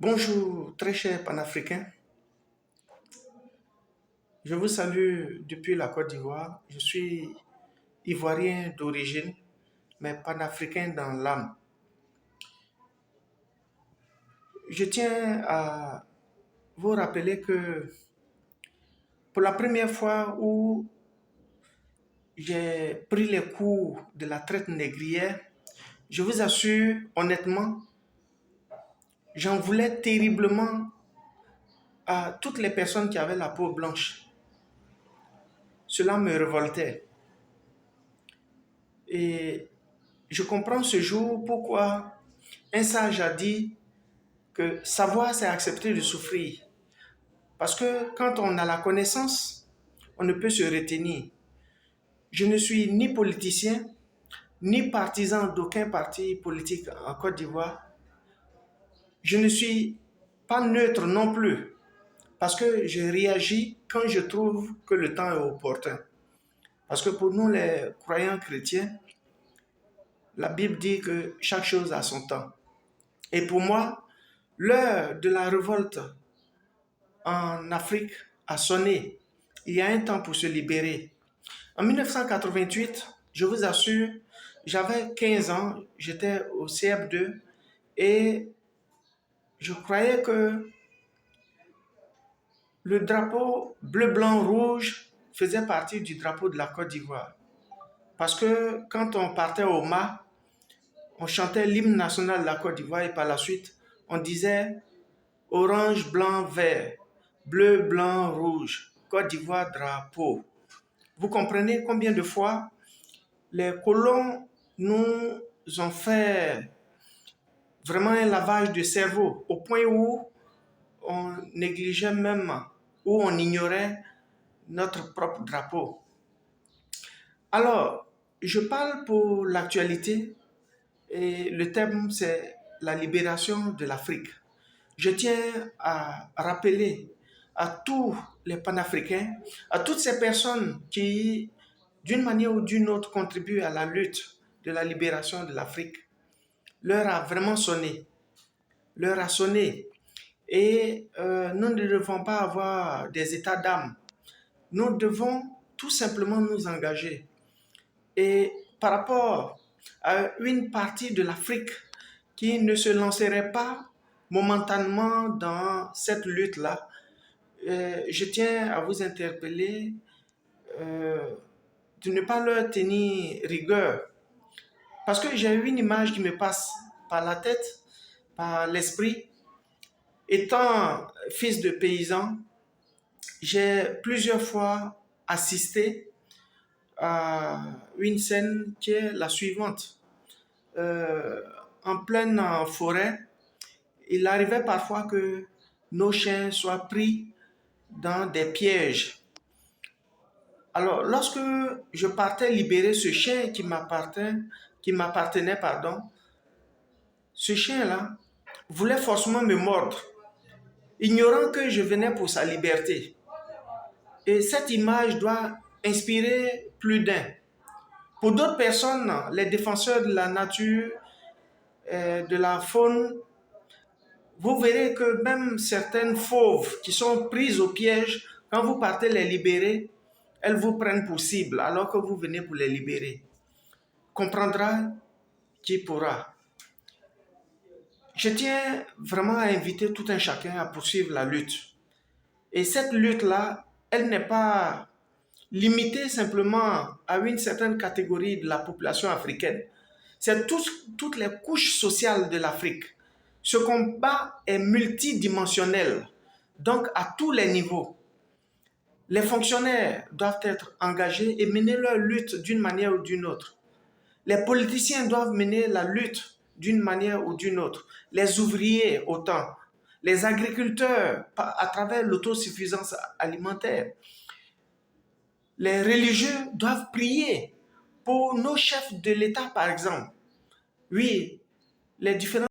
Bonjour, très cher panafricain. Je vous salue depuis la Côte d'Ivoire. Je suis ivoirien d'origine, mais panafricain dans l'âme. Je tiens à vous rappeler que pour la première fois où j'ai pris les cours de la traite négrière, je vous assure honnêtement, j'en voulais terriblement à toutes les personnes qui avaient la peau blanche. Cela me révoltait. Et je comprends ce jour pourquoi un sage a dit que savoir, c'est accepter de souffrir. Parce que quand on a la connaissance, on ne peut se retenir. Je ne suis ni politicien, ni partisan d'aucun parti politique en Côte d'Ivoire. Je ne suis pas neutre non plus, parce que je réagis quand je trouve que le temps est opportun. Parce que pour nous, les croyants chrétiens, la Bible dit que chaque chose a son temps. Et pour moi, l'heure de la révolte en Afrique a sonné. Il y a un temps pour se libérer. En 1988, je vous assure, j'avais 15 ans, j'étais au CF2 et je croyais que le drapeau bleu, blanc, rouge faisait partie du drapeau de la Côte d'Ivoire. Parce que quand on partait au mât, on chantait l'hymne national de la Côte d'Ivoire et par la suite, on disait orange, blanc, vert, bleu, blanc, rouge, Côte d'Ivoire, drapeau. Vous comprenez combien de fois les colons nous ont fait vraiment un lavage de cerveau au point où on négligeait même, où on ignorait notre propre drapeau. Alors, je parle pour l'actualité et le thème c'est la libération de l'Afrique. Je tiens à rappeler à tous les panafricains, à toutes ces personnes qui, d'une manière ou d'une autre, contribuent à la lutte de la libération de l'Afrique. L'heure a vraiment sonné. L'heure a sonné. Et nous ne devons pas avoir des états d'âme. Nous devons tout simplement nous engager. Et par rapport à une partie de l'Afrique qui ne se lancerait pas momentanément dans cette lutte-là, je tiens à vous interpeller de ne pas leur tenir rigueur. Parce que j'ai une image qui me passe par la tête, par l'esprit. Étant fils de paysan, j'ai plusieurs fois assisté à une scène qui est la suivante. En pleine forêt, il arrivait parfois que nos chiens soient pris dans des pièges. Alors, lorsque je partais libérer ce chien qui m'appartenait, ce chien-là voulait forcément me mordre, ignorant que je venais pour sa liberté. Et cette image doit inspirer plus d'un. Pour d'autres personnes, les défenseurs de la nature, de la faune, vous verrez que même certaines fauves qui sont prises au piège, quand vous partez les libérer, elles vous prennent pour cible alors que vous venez pour les libérer. Comprendra qui pourra. Je tiens vraiment à inviter tout un chacun à poursuivre la lutte. Et cette lutte-là, elle n'est pas limitée simplement à une certaine catégorie de la population africaine. C'est toutes les couches sociales de l'Afrique. Ce combat est multidimensionnel, donc à tous les niveaux. Les fonctionnaires doivent être engagés et mener leur lutte d'une manière ou d'une autre. Les politiciens doivent mener la lutte d'une manière ou d'une autre. Les ouvriers autant. Les agriculteurs à travers l'autosuffisance alimentaire. Les religieux doivent prier pour nos chefs de l'État, par exemple. Oui, les différents